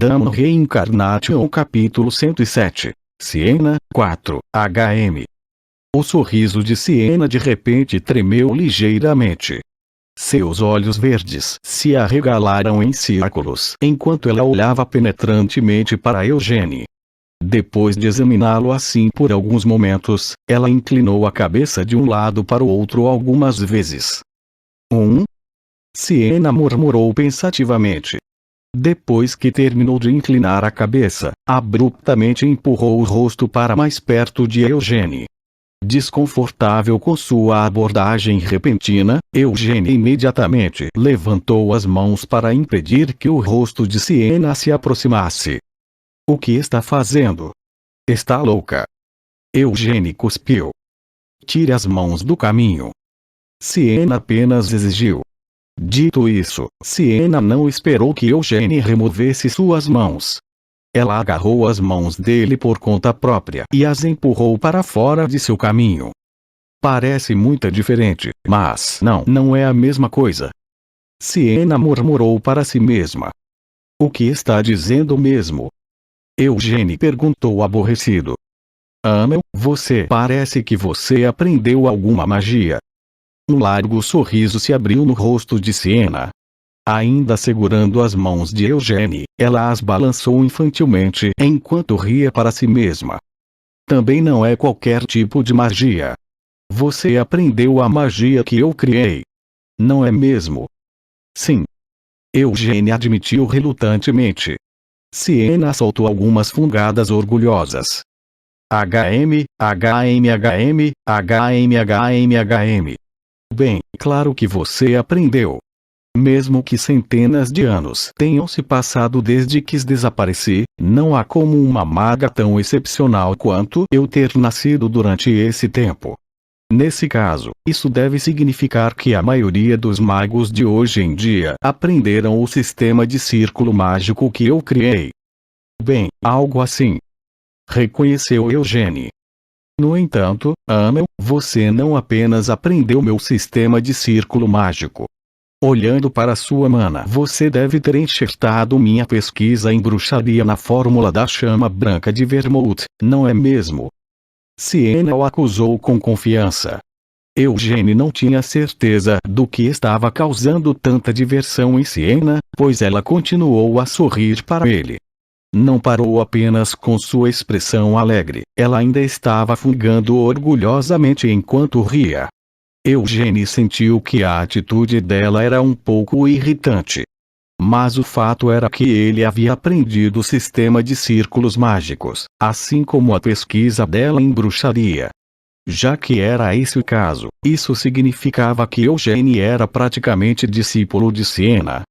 Gundam Reincarnation capítulo 107. Siena, 4, HM. O sorriso de Siena de repente tremeu ligeiramente. Seus olhos verdes se arregalaram em círculos enquanto ela olhava penetrantemente para Eugênie. Depois de examiná-lo assim por alguns momentos, ela inclinou a cabeça de um lado para o outro algumas vezes. Siena murmurou pensativamente. Depois que terminou de inclinar a cabeça, abruptamente empurrou o rosto para mais perto de Eugênie. Desconfortável com sua abordagem repentina, Eugênie imediatamente levantou as mãos para impedir que o rosto de Siena se aproximasse. O que está fazendo? Está louca? Eugênie cuspiu. Tire as mãos do caminho. Siena apenas exigiu. Dito isso, Siena não esperou que Eugênie removesse suas mãos. Ela agarrou as mãos dele por conta própria e as empurrou para fora de seu caminho. Parece muito diferente, mas não é a mesma coisa. Siena murmurou para si mesma. O que está dizendo mesmo? Eugênie perguntou aborrecido. Amel, parece que você aprendeu alguma magia. Um largo sorriso se abriu no rosto de Siena. Ainda segurando as mãos de Eugênie, ela as balançou infantilmente enquanto ria para si mesma. Também não é qualquer tipo de magia. Você aprendeu a magia que eu criei. Não é mesmo? Sim. Eugênie admitiu relutantemente. Siena soltou algumas fungadas orgulhosas. HM, HM, HM, HM, HM, HM. Bem, claro que você aprendeu. Mesmo que centenas de anos tenham se passado desde que desapareci, não há como uma maga tão excepcional quanto eu ter nascido durante esse tempo. Nesse caso, isso deve significar que a maioria dos magos de hoje em dia aprenderam o sistema de círculo mágico que eu criei. Bem, algo assim. Reconheceu Eugênie. No entanto, Amel, você não apenas aprendeu meu sistema de círculo mágico. Olhando para sua mana, você deve ter enxertado minha pesquisa em bruxaria na fórmula da chama branca de Vermouth, não é mesmo? Siena o acusou com confiança. Eugênie não tinha certeza do que estava causando tanta diversão em Siena, pois ela continuou a sorrir para ele. Não parou apenas com sua expressão alegre, ela ainda estava fungando orgulhosamente enquanto ria. Eugênie sentiu que a atitude dela era um pouco irritante. Mas o fato era que ele havia aprendido o sistema de círculos mágicos, assim como a pesquisa dela em bruxaria. Já que era esse o caso, isso significava que Eugênie era praticamente discípulo de Siena.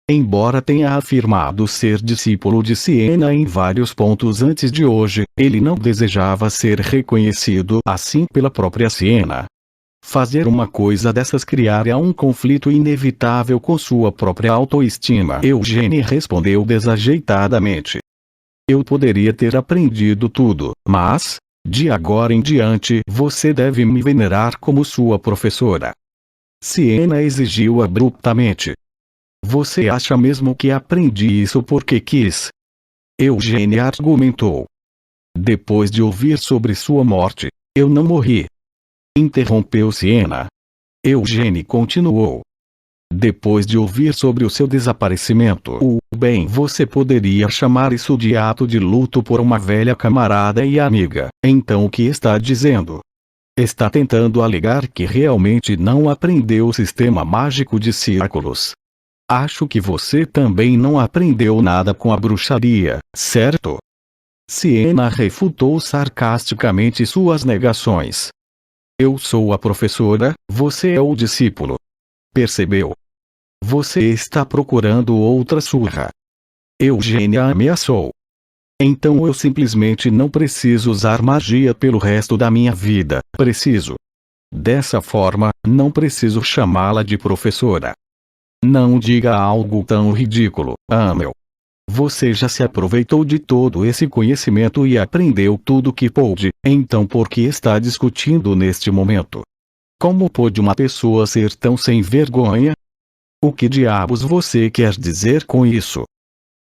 Embora tenha afirmado ser discípulo de Siena em vários pontos antes de hoje, ele não desejava ser reconhecido assim pela própria Siena. Fazer uma coisa dessas criaria um conflito inevitável com sua própria autoestima. Eugênie respondeu desajeitadamente. Eu poderia ter aprendido tudo, mas, de agora em diante, você deve me venerar como sua professora. Siena exigiu abruptamente. Você acha mesmo que aprendi isso porque quis? Eugênie argumentou. Depois de ouvir sobre sua morte, eu não morri. Interrompeu Siena. Eugênie continuou. Depois de ouvir sobre o seu desaparecimento, você poderia chamar isso de ato de luto por uma velha camarada e amiga. Então o que está dizendo? Está tentando alegar que realmente não aprendeu o sistema mágico de círculos. Acho que você também não aprendeu nada com a bruxaria, certo? Siena refutou sarcasticamente suas negações. Eu sou a professora, você é o discípulo. Percebeu? Você está procurando outra surra. Eugênie ameaçou. Então eu simplesmente não preciso usar magia pelo resto da minha vida, preciso. Dessa forma, não preciso chamá-la de professora. Não diga algo tão ridículo, Amel. Você já se aproveitou de todo esse conhecimento e aprendeu tudo o que pôde, então por que está discutindo neste momento? Como pode uma pessoa ser tão sem vergonha? O que diabos você quer dizer com isso?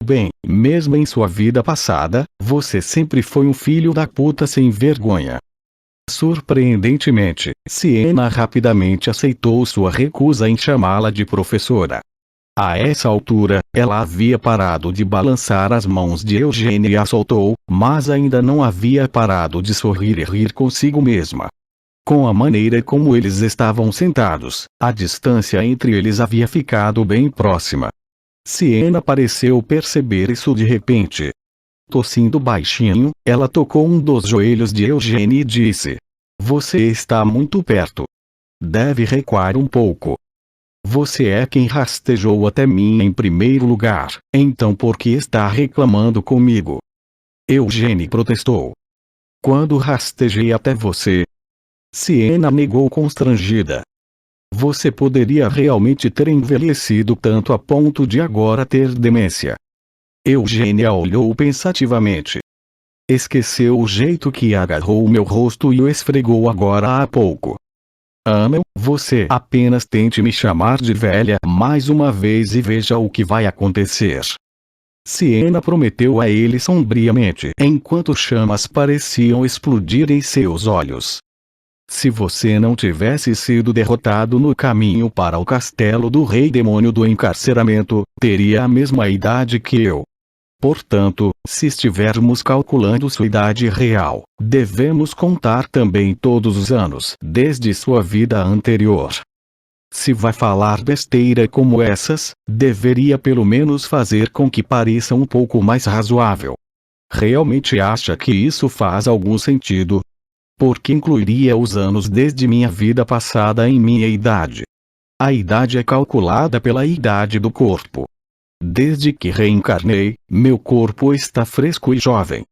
Bem, mesmo em sua vida passada, você sempre foi um filho da puta sem vergonha. Surpreendentemente, Siena rapidamente aceitou sua recusa em chamá-la de professora. A essa altura, ela havia parado de balançar as mãos de Eugênia e a soltou, mas ainda não havia parado de sorrir e rir consigo mesma. Com a maneira como eles estavam sentados, a distância entre eles havia ficado bem próxima. Siena pareceu perceber isso de repente. Tossindo baixinho, ela tocou um dos joelhos de Eugênia e disse: "Você está muito perto. Deve recuar um pouco. Você é quem rastejou até mim em primeiro lugar, então por que está reclamando comigo?" Eugênia protestou. "Quando rastejei até você?" Siena negou constrangida. "Você poderia realmente ter envelhecido tanto a ponto de agora ter demência." Eugênia olhou pensativamente. "Esqueceu o jeito que agarrou o meu rosto e o esfregou agora há pouco. Amel, você apenas tente me chamar de velha mais uma vez e veja o que vai acontecer." Siena prometeu a ele sombriamente enquanto chamas pareciam explodir em seus olhos. "Se você não tivesse sido derrotado no caminho para o castelo do rei demônio do encarceramento, teria a mesma idade que eu. Portanto, se estivermos calculando sua idade real, devemos contar também todos os anos desde sua vida anterior. Se vai falar besteira como essas, deveria pelo menos fazer com que pareça um pouco mais razoável. Realmente acha que isso faz algum sentido? Porque incluiria os anos desde minha vida passada em minha idade. A idade é calculada pela idade do corpo. Desde que reencarnei, meu corpo está fresco e jovem.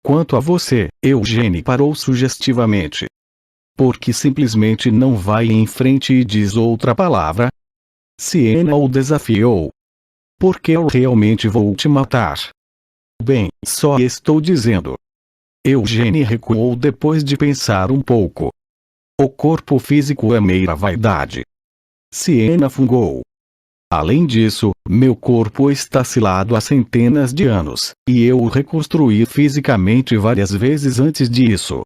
Quanto a você," Eugênia parou sugestivamente. "Por que simplesmente não vai em frente e diz outra palavra?" Siena o desafiou. "Porque eu realmente vou te matar." "Bem, só estou dizendo." Eugênia recuou depois de pensar um pouco. "O corpo físico é mera vaidade." Siena fungou. "Além disso, meu corpo está selado há centenas de anos, e eu o reconstruí fisicamente várias vezes antes disso.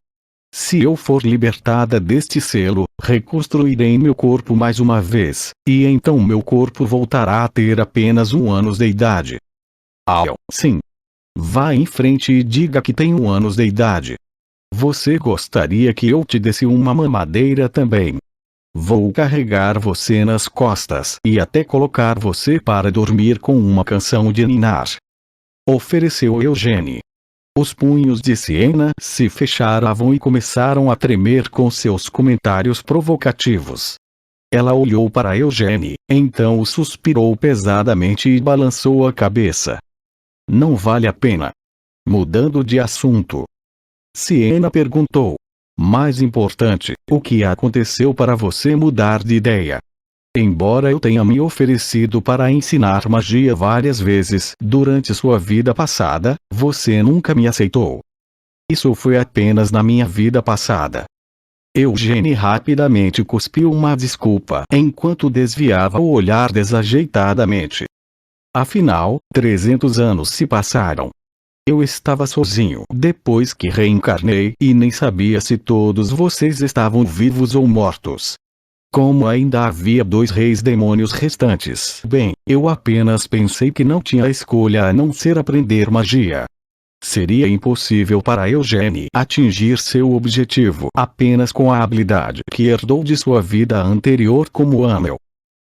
Se eu for libertada deste selo, reconstruirei meu corpo mais uma vez, e então meu corpo voltará a ter apenas 1 ano de idade." Sim. Vá em frente e diga que tem 1 ano de idade. Você gostaria que eu te desse uma mamadeira também? Vou carregar você nas costas e até colocar você para dormir com uma canção de ninar. Ofereceu Eugênia. Os punhos de Siena se fecharam e começaram a tremer com seus comentários provocativos. Ela olhou para Eugênia, então suspirou pesadamente e balançou a cabeça. "Não vale a pena." Mudando de assunto, Siena perguntou: "Mais importante, o que aconteceu para você mudar de ideia? Embora eu tenha me oferecido para ensinar magia várias vezes durante sua vida passada, você nunca me aceitou." "Isso foi apenas na minha vida passada." Eugênia rapidamente cuspiu uma desculpa enquanto desviava o olhar desajeitadamente. "Afinal, 300 anos se passaram. Eu estava sozinho depois que reencarnei e nem sabia se todos vocês estavam vivos ou mortos. Como ainda havia 2 reis demônios restantes, bem, eu apenas pensei que não tinha escolha a não ser aprender magia. Seria impossível para Eugênia atingir seu objetivo apenas com a habilidade que herdou de sua vida anterior como Amel.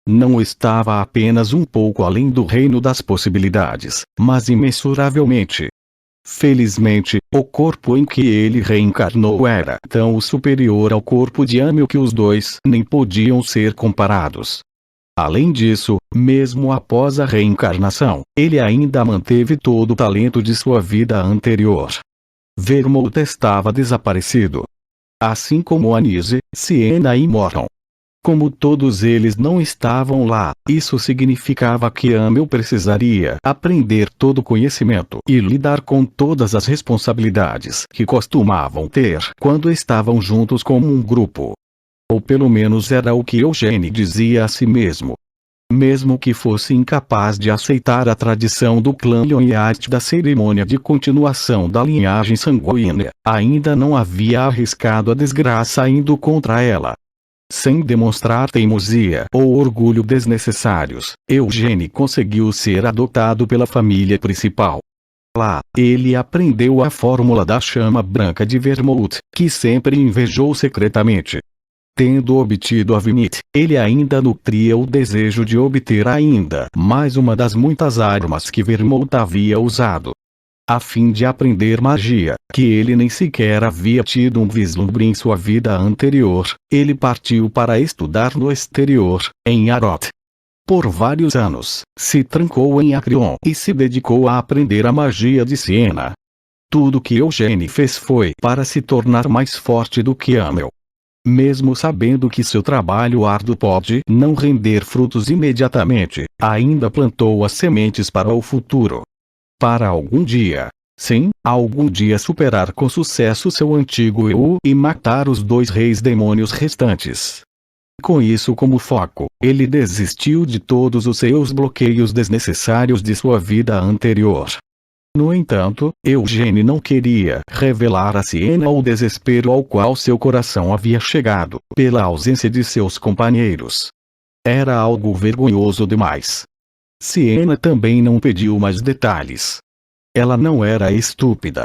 Não estava apenas um pouco além do reino das possibilidades, mas imensuravelmente. Felizmente, o corpo em que ele reencarnou era tão superior ao corpo de Amel que os dois nem podiam ser comparados. Além disso, mesmo após a reencarnação, ele ainda manteve todo o talento de sua vida anterior. Vermouth estava desaparecido. Assim como Anise, Siena e Morton. Como todos eles não estavam lá, isso significava que Amel precisaria aprender todo o conhecimento e lidar com todas as responsabilidades que costumavam ter quando estavam juntos como um grupo. Ou pelo menos era o que Eugênia dizia a si mesmo. Mesmo que fosse incapaz de aceitar a tradição do clã Lionheart da cerimônia de continuação da linhagem sanguínea, ainda não havia arriscado a desgraça indo contra ela. Sem demonstrar teimosia ou orgulho desnecessários, Eugene conseguiu ser adotado pela família principal. Lá, ele aprendeu a fórmula da chama branca de Vermouth, que sempre invejou secretamente. Tendo obtido a Vinit, ele ainda nutria o desejo de obter ainda mais uma das muitas armas que Vermouth havia usado. A fim de aprender magia, que ele nem sequer havia tido um vislumbre em sua vida anterior, ele partiu para estudar no exterior, em Aroth. Por vários anos, se trancou em Acreon e se dedicou a aprender a magia de Siena. Tudo que Eugene fez foi para se tornar mais forte do que Amel. Mesmo sabendo que seu trabalho árduo pode não render frutos imediatamente, ainda plantou as sementes para o futuro. Para algum dia, sim, algum dia superar com sucesso seu antigo eu e matar os 2 reis demônios restantes. Com isso como foco, ele desistiu de todos os seus bloqueios desnecessários de sua vida anterior. No entanto, Eugene não queria revelar a Siena o desespero ao qual seu coração havia chegado, pela ausência de seus companheiros. Era algo vergonhoso demais. Siena também não pediu mais detalhes. Ela não era estúpida.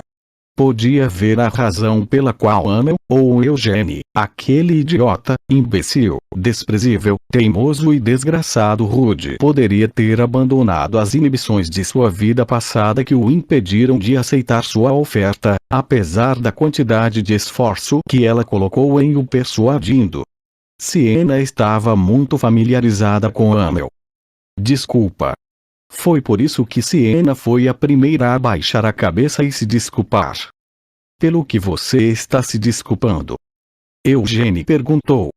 Podia ver a razão pela qual Amel, ou Eugene, aquele idiota, imbecil, desprezível, teimoso e desgraçado rude, poderia ter abandonado as inibições de sua vida passada que o impediram de aceitar sua oferta, apesar da quantidade de esforço que ela colocou em o persuadindo. Siena estava muito familiarizada com Amel. Desculpa. Foi por isso que Siena foi a primeira a baixar a cabeça e se desculpar. Pelo que você está se desculpando? Eugene perguntou.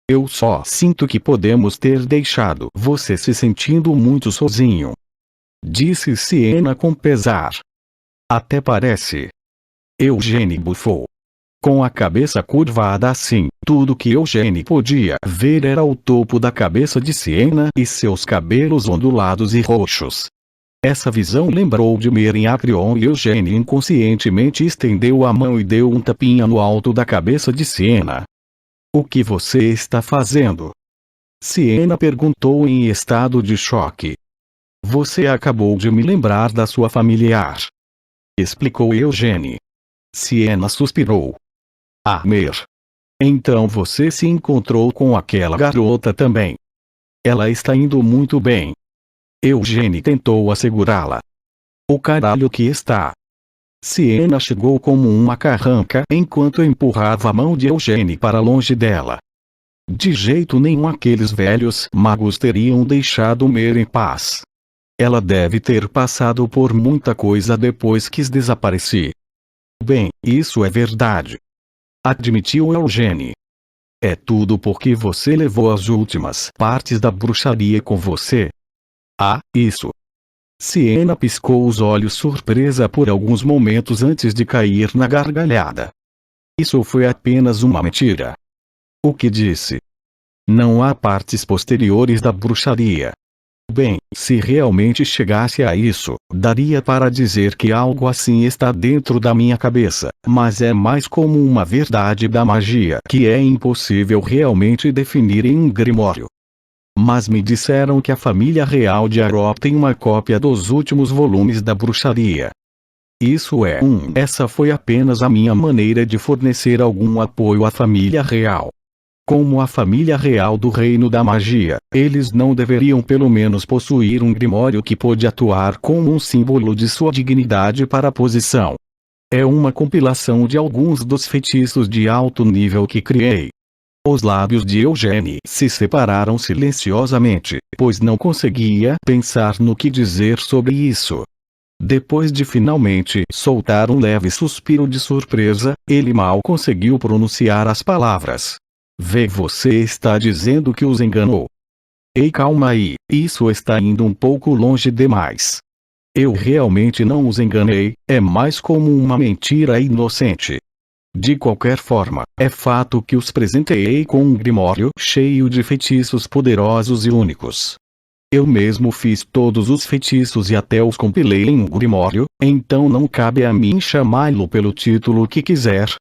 Eu só sinto que podemos ter deixado você se sentindo muito sozinho. Disse Siena com pesar. Até parece. Eugene bufou. Com a cabeça curvada assim, tudo que Eugene podia ver era o topo da cabeça de Siena e seus cabelos ondulados e roxos. Essa visão lembrou de Mer em Acreon e Eugene inconscientemente estendeu a mão e deu um tapinha no alto da cabeça de Siena. O que você está fazendo? Siena perguntou em estado de choque. Você acabou de me lembrar da sua familiar. Explicou Eugene. Siena suspirou. Ah, Mer. Então você se encontrou com aquela garota também. Ela está indo muito bem. Eugene tentou assegurá-la. O caralho que está. Siena chegou como uma carranca enquanto empurrava a mão de Eugene para longe dela. De jeito nenhum aqueles velhos magos teriam deixado Mer em paz. Ela deve ter passado por muita coisa depois que desapareci. Bem, isso é verdade. Admitiu Eugene. É tudo porque você levou as últimas partes da bruxaria com você. Ah, isso. Siena piscou os olhos surpresa por alguns momentos antes de cair na gargalhada. Isso foi apenas uma mentira. O que disse? Não há partes posteriores da bruxaria. Bem, se realmente chegasse a isso, daria para dizer que algo assim está dentro da minha cabeça, mas é mais como uma verdade da magia que é impossível realmente definir em um grimório. Mas me disseram que a família real de Aroth tem uma cópia dos últimos volumes da bruxaria. Essa foi apenas a minha maneira de fornecer algum apoio à família real. Como a família real do reino da magia, eles não deveriam pelo menos possuir um grimório que pôde atuar como um símbolo de sua dignidade para a posição. É uma compilação de alguns dos feitiços de alto nível que criei. Os lábios de Eugene se separaram silenciosamente, pois não conseguia pensar no que dizer sobre isso. Depois de finalmente soltar um leve suspiro de surpresa, ele mal conseguiu pronunciar as palavras. Você está dizendo que os enganou. Ei, calma aí, isso está indo um pouco longe demais. Eu realmente não os enganei, é mais como uma mentira inocente. De qualquer forma, é fato que os presenteei com um grimório cheio de feitiços poderosos e únicos. Eu mesmo fiz todos os feitiços e até os compilei em um grimório, então não cabe a mim chamá-lo pelo título que quiser.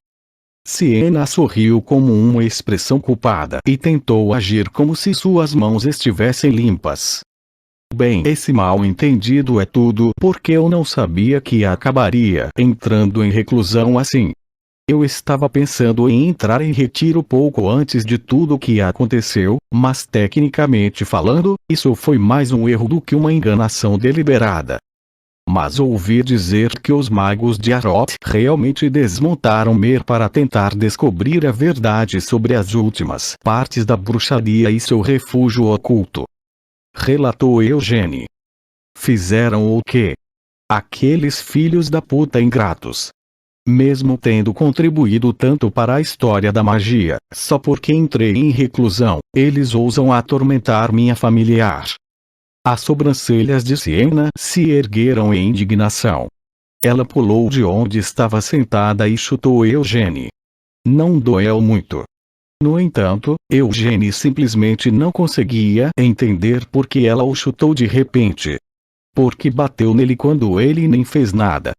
Siena sorriu como uma expressão culpada e tentou agir como se suas mãos estivessem limpas. Bem, esse mal-entendido é tudo porque eu não sabia que acabaria entrando em reclusão assim. Eu estava pensando em entrar em retiro pouco antes de tudo o que aconteceu, mas tecnicamente falando, isso foi mais um erro do que uma enganação deliberada. Mas ouvi dizer que os magos de Aroth realmente desmontaram Mer para tentar descobrir a verdade sobre as últimas partes da bruxaria e seu refúgio oculto. Relatou Eugênie. Fizeram o quê? Aqueles filhos da puta ingratos. Mesmo tendo contribuído tanto para a história da magia, só porque entrei em reclusão, eles ousam atormentar minha familiar. As sobrancelhas de Siena se ergueram em indignação. Ela pulou de onde estava sentada e chutou Eugênie. Não doeu muito. No entanto, Eugênie simplesmente não conseguia entender por que ela o chutou de repente. Porque bateu nele quando ele nem fez nada.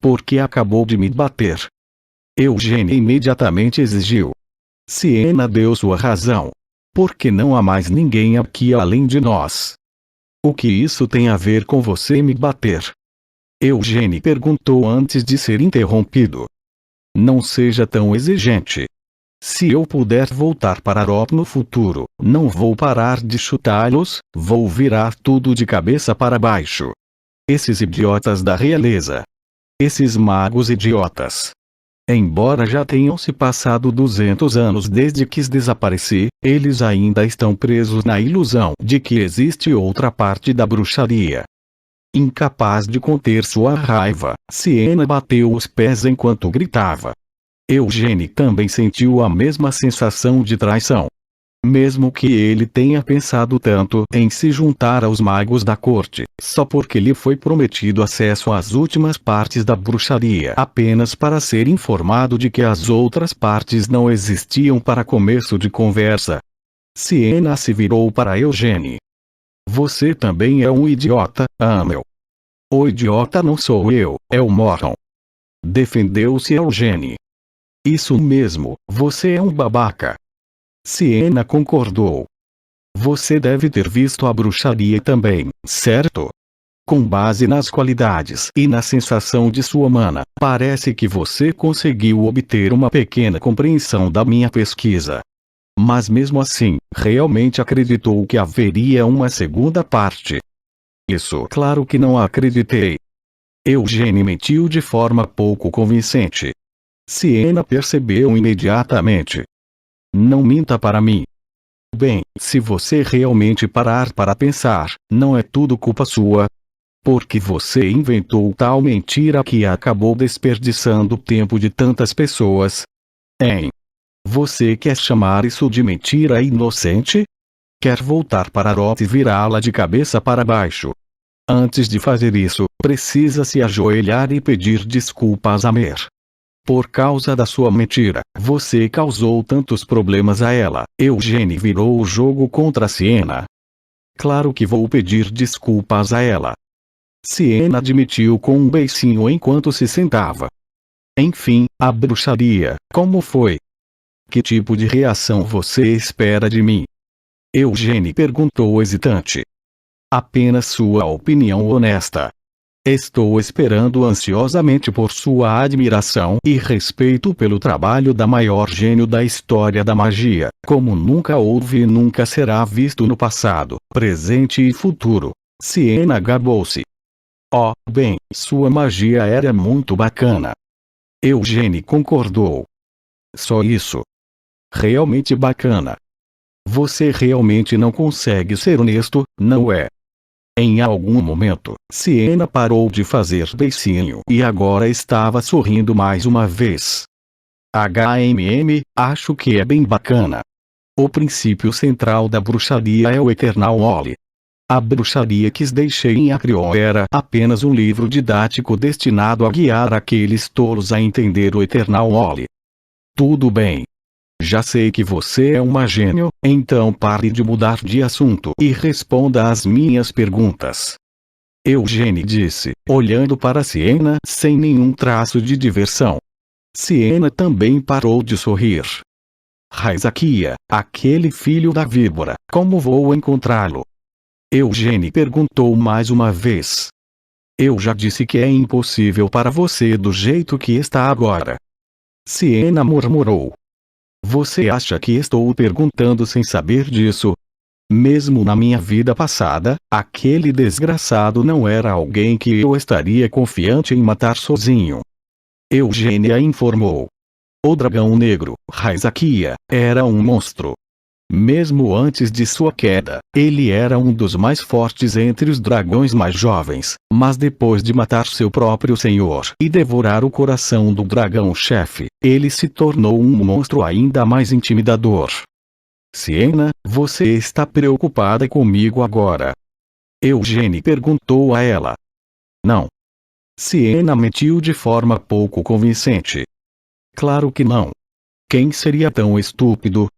Porque acabou de me bater. Eugênie imediatamente exigiu. Siena deu sua razão. Porque não há mais ninguém aqui além de nós. O que isso tem a ver com você me bater? Eugênie perguntou antes de ser interrompido. Não seja tão exigente. Se eu puder voltar para Aroth no futuro, não vou parar de chutá-los, vou virar tudo de cabeça para baixo. Esses idiotas da realeza. Esses magos idiotas. Embora já tenham se passado 200 anos desde que desapareci, eles ainda estão presos na ilusão de que existe outra parte da bruxaria. Incapaz de conter sua raiva, Siena bateu os pés enquanto gritava. Eugênie também sentiu a mesma sensação de traição. Mesmo que ele tenha pensado tanto em se juntar aos magos da corte, só porque lhe foi prometido acesso às últimas partes da bruxaria apenas para ser informado de que as outras partes não existiam para começo de conversa. Siena se virou para Eugênie. Você também é um idiota, Amel. O idiota não sou eu, é o Morton. Defendeu-se Eugênie. Isso mesmo, você é um babaca. Siena concordou. Você deve ter visto a bruxaria também, certo? Com base nas qualidades e na sensação de sua mana, parece que você conseguiu obter uma pequena compreensão da minha pesquisa. Mas mesmo assim, realmente acreditou que haveria uma segunda parte. Isso claro que não acreditei. Eugênie mentiu de forma pouco convincente. Siena percebeu imediatamente. Não minta para mim. Bem, se você realmente parar para pensar, não é tudo culpa sua. Porque você inventou tal mentira que acabou desperdiçando o tempo de tantas pessoas. Hein? Você quer chamar isso de mentira inocente? Quer voltar para Aroth e virá-la de cabeça para baixo. Antes de fazer isso, precisa se ajoelhar e pedir desculpas a Mer. Por causa da sua mentira, você causou tantos problemas a ela. Eugênie virou o jogo contra Siena. Claro que vou pedir desculpas a ela. Siena admitiu com um beicinho enquanto se sentava. Enfim, a bruxaria, como foi? Que tipo de reação você espera de mim? Eugênie perguntou hesitante. Apenas sua opinião honesta. Estou esperando ansiosamente por sua admiração e respeito pelo trabalho da maior gênio da história da magia, como nunca houve e nunca será visto no passado, presente e futuro. Siena gabou-se. Oh, bem, sua magia era muito bacana. Eugênie concordou. Só isso. Realmente bacana. Você realmente não consegue ser honesto, não é? Em algum momento, Siena parou de fazer beicinho e agora estava sorrindo mais uma vez. Acho que é bem bacana. O princípio central da bruxaria é o Eternal Ole. A bruxaria que deixei em Acrion era apenas um livro didático destinado a guiar aqueles tolos a entender o Eternal Ole. Tudo bem. Já sei que você é uma gênio, então pare de mudar de assunto e responda às minhas perguntas. Eugênie disse, olhando para Siena sem nenhum traço de diversão. Siena também parou de sorrir. Raizakia, aquele filho da víbora, como vou encontrá-lo? Eugênie perguntou mais uma vez. Eu já disse que é impossível para você do jeito que está agora. Siena murmurou. Você acha que estou perguntando sem saber disso? Mesmo na minha vida passada, aquele desgraçado não era alguém que eu estaria confiante em matar sozinho. Eugênia informou. O dragão negro, Raizakia, era um monstro. Mesmo antes de sua queda, ele era um dos mais fortes entre os dragões mais jovens, mas depois de matar seu próprio senhor e devorar o coração do dragão-chefe, ele se tornou um monstro ainda mais intimidador. Siena, você está preocupada comigo agora? Eugênie perguntou a ela. Não. Siena mentiu de forma pouco convincente. Claro que não. Quem seria tão estúpido?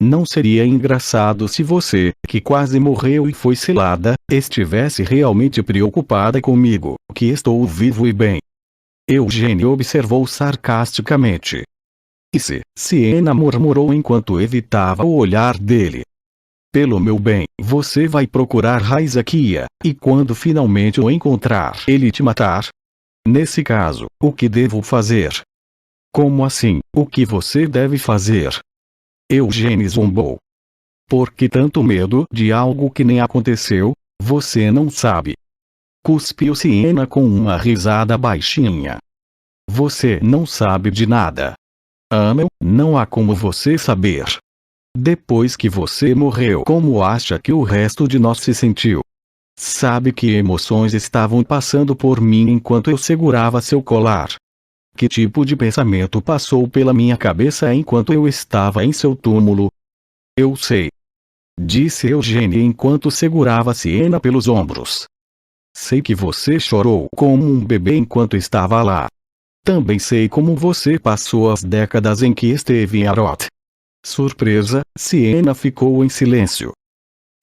Não seria engraçado se você, que quase morreu e foi selada, estivesse realmente preocupada comigo, que estou vivo e bem. Eugênie observou sarcasticamente. E se, Siena murmurou enquanto evitava o olhar dele. Pelo meu bem, você vai procurar Raizakia, e quando finalmente o encontrar, ele te matar? Nesse caso, o que devo fazer? Como assim, o que você deve fazer? Eugênie zombou. Por que tanto medo de algo que nem aconteceu? Você não sabe. Cuspiu Siena com uma risada baixinha. Você não sabe de nada. Amel, não há como você saber. Depois que você morreu, como acha que o resto de nós se sentiu? Sabe que emoções estavam passando por mim enquanto eu segurava seu colar? Que tipo de pensamento passou pela minha cabeça enquanto eu estava em seu túmulo? Eu sei. Disse Eugênie enquanto segurava Siena pelos ombros. Sei que você chorou como um bebê enquanto estava lá. Também sei como você passou as décadas em que esteve em Arot. Surpresa, Siena ficou em silêncio.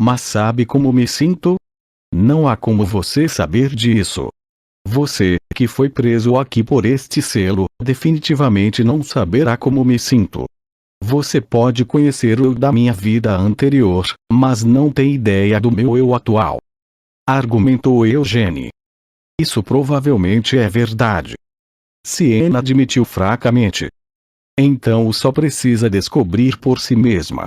Mas sabe como me sinto? Não há como você saber disso. Você, que foi preso aqui por este selo, definitivamente não saberá como me sinto. Você pode conhecer o eu da minha vida anterior, mas não tem ideia do meu eu atual. Argumentou Eugênie. Isso provavelmente é verdade. Siena admitiu fracamente. Então só precisa descobrir por si mesma.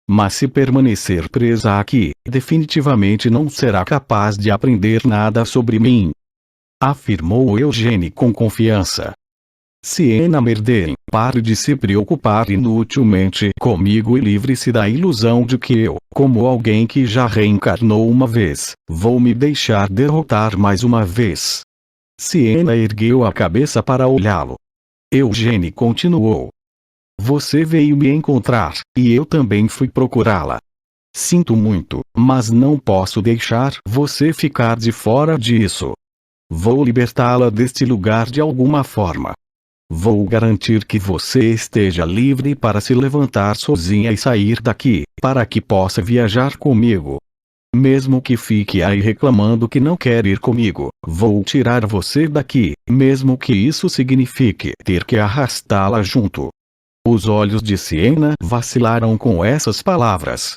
Mas se permanecer presa aqui, definitivamente não será capaz de aprender nada sobre mim. Afirmou Eugênie com confiança. Siena Merderen, pare de se preocupar inutilmente comigo e livre-se da ilusão de que eu, como alguém que já reencarnou uma vez, vou me deixar derrotar mais uma vez. Siena ergueu a cabeça para olhá-lo. Eugênie continuou. Você veio me encontrar, e eu também fui procurá-la. Sinto muito, mas não posso deixar você ficar de fora disso. Vou libertá-la deste lugar de alguma forma. Vou garantir que você esteja livre para se levantar sozinha e sair daqui, para que possa viajar comigo. Mesmo que fique aí reclamando que não quer ir comigo, vou tirar você daqui, mesmo que isso signifique ter que arrastá-la junto. Os olhos de Siena vacilaram com essas palavras.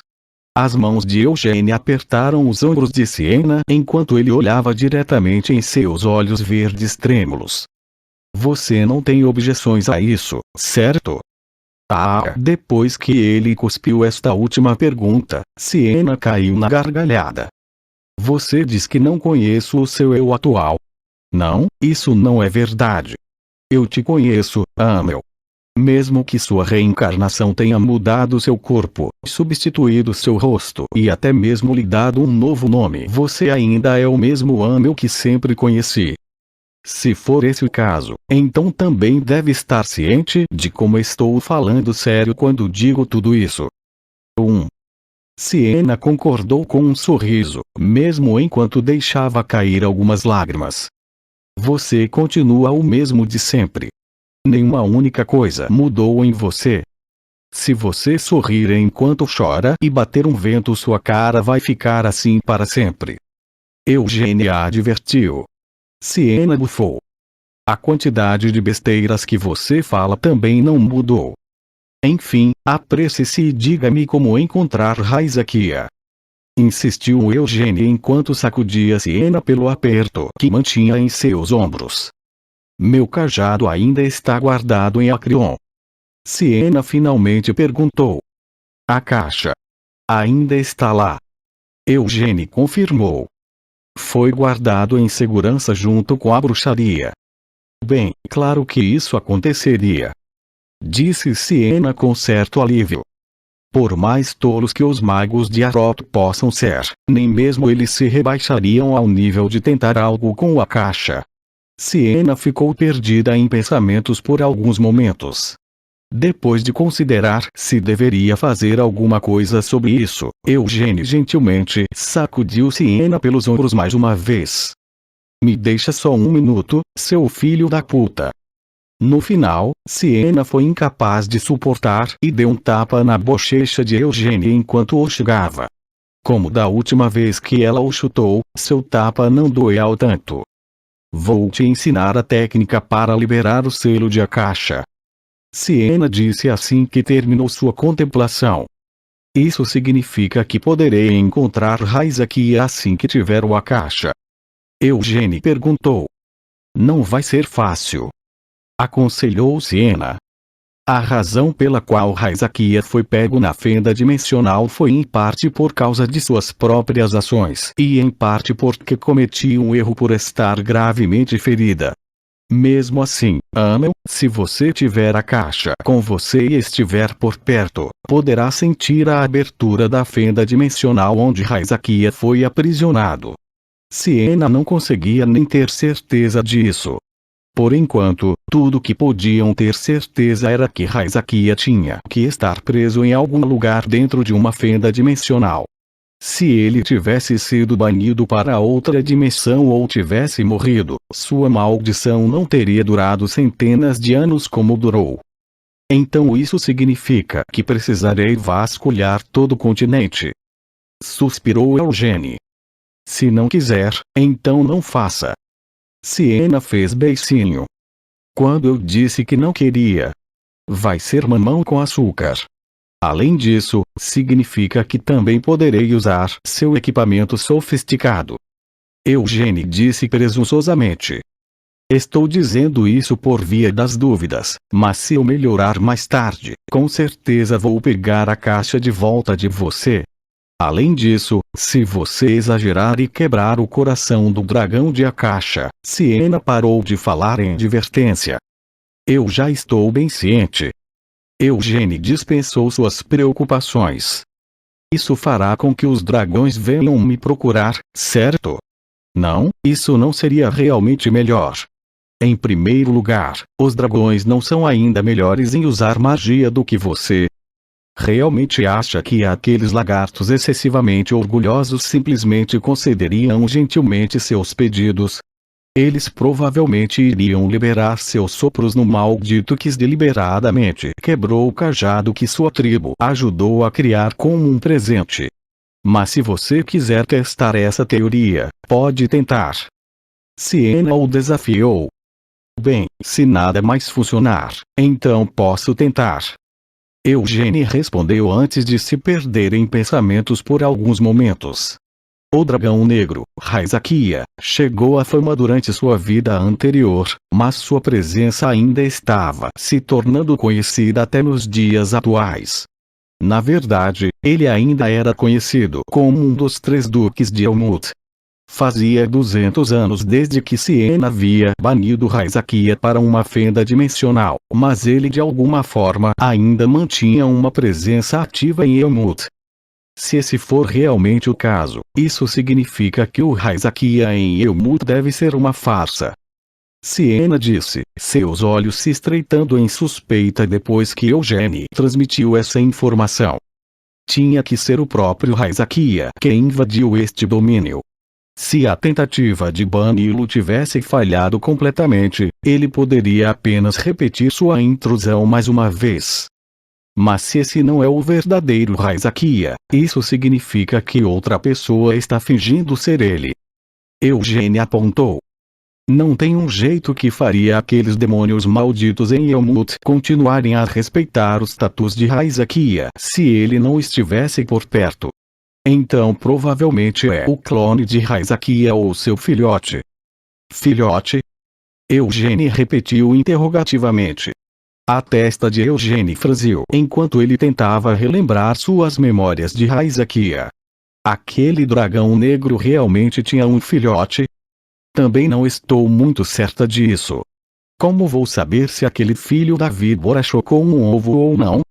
As mãos de Eugênie apertaram os ombros de Siena enquanto ele olhava diretamente em seus olhos verdes trêmulos. Você não tem objeções a isso, certo? Depois que ele cuspiu esta última pergunta, Siena caiu na gargalhada. Você diz que não conheço o seu eu atual. Não, isso não é verdade. Eu te conheço, Amel. Mesmo que sua reencarnação tenha mudado seu corpo, substituído seu rosto e até mesmo lhe dado um novo nome, você ainda é o mesmo Amel que sempre conheci. Se for esse o caso, então também deve estar ciente de como estou falando sério quando digo tudo isso. Siena concordou com um sorriso, mesmo enquanto deixava cair algumas lágrimas. Você continua o mesmo de sempre. Nenhuma única coisa mudou em você. se você sorrir enquanto chora e bater um vento, sua cara vai ficar assim para sempre. Eugênia advertiu. Siena bufou. A quantidade de besteiras que você fala também não mudou. Enfim, apresse-se e diga-me como encontrar Raizakia. Insistiu Eugênia enquanto sacudia Siena pelo aperto que mantinha em seus ombros. Meu cajado ainda está guardado em Acreon. Siena finalmente perguntou. A caixa ainda está lá. Eugênia confirmou. Foi guardado em segurança junto com a bruxaria. Bem, claro que isso aconteceria. Disse Siena com certo alívio. Por mais tolos que os magos de Arot possam ser, nem mesmo eles se rebaixariam ao nível de tentar algo com a caixa. Siena ficou perdida em pensamentos por alguns momentos. Depois de considerar se deveria fazer alguma coisa sobre isso, Eugênia gentilmente sacudiu Siena pelos ombros mais uma vez. Me deixa só um minuto, seu filho da puta. No final, Siena foi incapaz de suportar e deu um tapa na bochecha de Eugênia enquanto o chegava. Como da última vez que ela o chutou, seu tapa não doeu tanto. Vou te ensinar a técnica para liberar o selo de Akasha. Siena disse assim que terminou sua contemplação. Isso significa que poderei encontrar Raizakia assim que tiver o Akasha. Eugênia perguntou. Não vai ser fácil. Aconselhou Siena. A razão pela qual Raizakia foi pego na fenda dimensional foi em parte por causa de suas próprias ações e em parte porque cometia um erro por estar gravemente ferida. Mesmo assim, Amel, se você tiver a caixa com você e estiver por perto, poderá sentir a abertura da fenda dimensional onde Raizakia foi aprisionado. Siena não conseguia nem ter certeza disso. Por enquanto, tudo que podiam ter certeza era que Raizakia tinha que estar preso em algum lugar dentro de uma fenda dimensional. Se ele tivesse sido banido para outra dimensão ou tivesse morrido, sua maldição não teria durado centenas de anos como durou. Então isso significa que precisarei vasculhar todo o continente. Suspirou Eugênia. Se não quiser, então não faça. Siena fez beicinho. Quando eu disse que não queria, vai ser mamão com açúcar. Além disso, significa que também poderei usar seu equipamento sofisticado. Eugênia disse presunçosamente. Estou dizendo isso por via das dúvidas, mas se eu melhorar mais tarde, com certeza vou pegar a caixa de volta de você. Além disso, se você exagerar e quebrar o coração do dragão de Akasha, Siena parou de falar em advertência. Eu já estou bem ciente. Eugênia dispensou suas preocupações. Isso fará com que os dragões venham me procurar, certo? Não, isso não seria realmente melhor. Em primeiro lugar, os dragões não são ainda melhores em usar magia do que você. Realmente acha que aqueles lagartos excessivamente orgulhosos simplesmente concederiam gentilmente seus pedidos? Eles provavelmente iriam liberar seus sopros no maldito que deliberadamente quebrou o cajado que sua tribo ajudou a criar como um presente. Mas se você quiser testar essa teoria, pode tentar. Siena o desafiou. Bem, se nada mais funcionar, então posso tentar. Eugênia respondeu antes de se perder em pensamentos por alguns momentos. O dragão negro, Raizakia, chegou à fama durante sua vida anterior, mas sua presença ainda estava se tornando conhecida até nos dias atuais. Na verdade, ele ainda era conhecido como um dos 3 duques de Elmut. Fazia 200 anos desde que Siena havia banido Raizakia para uma fenda dimensional, mas ele de alguma forma ainda mantinha uma presença ativa em Elmut. Se esse for realmente o caso, isso significa que o Raizakia em Elmut deve ser uma farsa. Siena disse, seus olhos se estreitando em suspeita depois que Eugênia transmitiu essa informação. Tinha que ser o próprio Raizakia quem invadiu este domínio. Se a tentativa de bani-lo tivesse falhado completamente, ele poderia apenas repetir sua intrusão mais uma vez. Mas se esse não é o verdadeiro Heisakia, isso significa que outra pessoa está fingindo ser ele. Eugênia apontou. Não tem um jeito que faria aqueles demônios malditos em Elmut continuarem a respeitar os tatus de Heisakia se ele não estivesse por perto. Então provavelmente é o clone de Heisakia ou seu filhote. Filhote? Eugênia repetiu interrogativamente. A testa de Eugênia franziu enquanto ele tentava relembrar suas memórias de Heisakia. Aquele dragão negro realmente tinha um filhote? Também não estou muito certa disso. Como vou saber se aquele filho da víbora chocou um ovo ou não?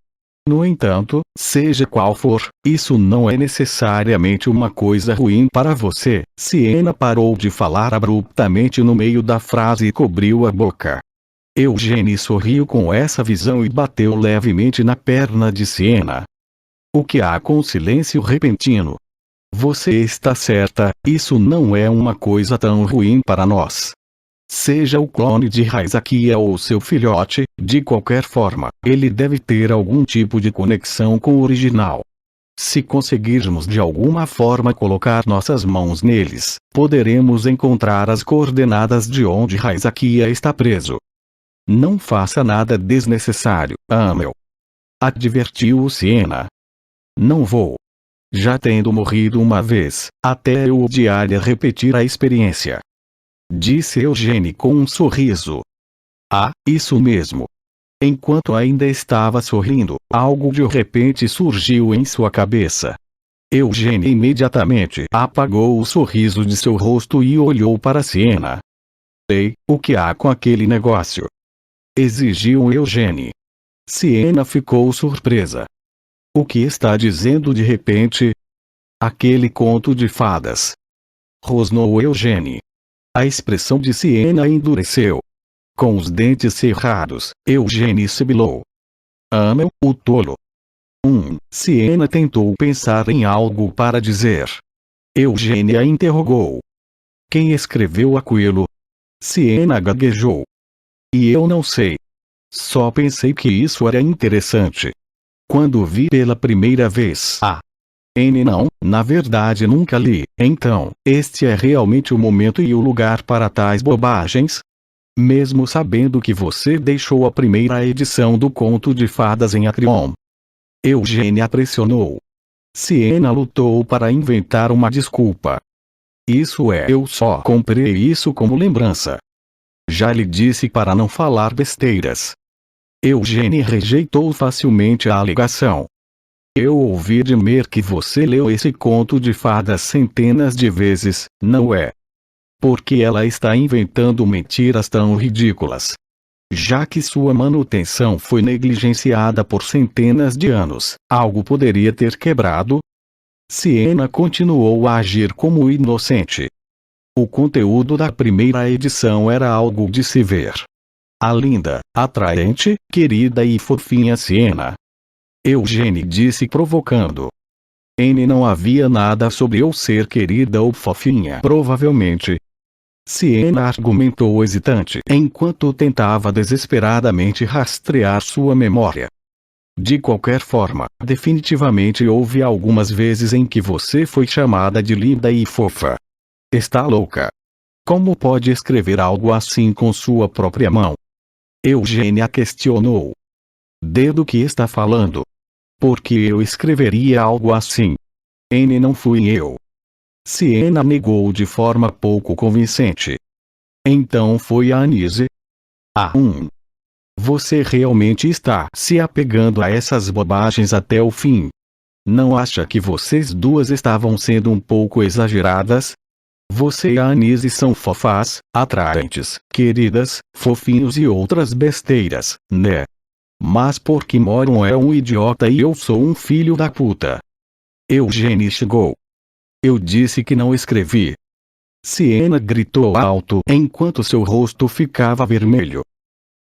No entanto, seja qual for, isso não é necessariamente uma coisa ruim para você. Siena parou de falar abruptamente no meio da frase e cobriu a boca. Eugênia sorriu com essa visão e bateu levemente na perna de Siena. O que há com o silêncio repentino? Você está certa, isso não é uma coisa tão ruim para nós. Seja o clone de Heisakia ou seu filhote, de qualquer forma, ele deve ter algum tipo de conexão com o original. Se conseguirmos de alguma forma colocar nossas mãos neles, poderemos encontrar as coordenadas de onde Heisakia está preso. Não faça nada desnecessário, Amel. Advertiu Siena. Não vou. Já tendo morrido uma vez, até eu odiaria repetir a experiência. Disse Eugênia com um sorriso. Ah, isso mesmo. Enquanto ainda estava sorrindo, algo de repente surgiu em sua cabeça. Eugênia imediatamente apagou o sorriso de seu rosto e olhou para Siena. Ei, o que há com aquele negócio? Exigiu Eugênia. Siena ficou surpresa. O que está dizendo de repente? Aquele conto de fadas. Rosnou Eugênia. A expressão de Siena endureceu. Com os dentes cerrados, Eugênia sibilou. Amel, o tolo. Siena tentou pensar em algo para dizer. Eugênia interrogou. Quem escreveu aquilo? Siena gaguejou. E eu não sei. Só pensei que isso era interessante. Quando vi pela primeira vez não, na verdade nunca li. Então, este é realmente o momento e o lugar para tais bobagens? Mesmo sabendo que você deixou a primeira edição do conto de fadas em Atrion. Eugênia pressionou. Siena lutou para inventar uma desculpa. Isso é, eu só comprei isso como lembrança. Já lhe disse para não falar besteiras. Eugênia rejeitou facilmente a alegação. Eu ouvi dizer que você leu esse conto de fadas centenas de vezes, não é? Porque ela está inventando mentiras tão ridículas. Já que sua manutenção foi negligenciada por centenas de anos, algo poderia ter quebrado? Siena continuou a agir como inocente. O conteúdo da primeira edição era algo de se ver. A linda, atraente, querida e fofinha Siena. Eugênia disse provocando. Não havia nada sobre eu ser querida ou fofinha. Provavelmente. Siena argumentou hesitante enquanto tentava desesperadamente rastrear sua memória. De qualquer forma, definitivamente houve algumas vezes em que você foi chamada de linda e fofa. Está louca? Como pode escrever algo assim com sua própria mão? Eugênia questionou. Do que está falando? Por que eu escreveria algo assim? Não fui eu. Siena negou de forma pouco convincente. Então foi a Anise? Você realmente está se apegando a essas bobagens até o fim? Não acha que vocês duas estavam sendo um pouco exageradas? Você e a Anise são fofás, atraentes, queridas, fofinhos e outras besteiras, né? Mas porque Moron é um idiota e eu sou um filho da puta. Eugênia chegou. Eu disse que não escrevi. Siena gritou alto enquanto seu rosto ficava vermelho.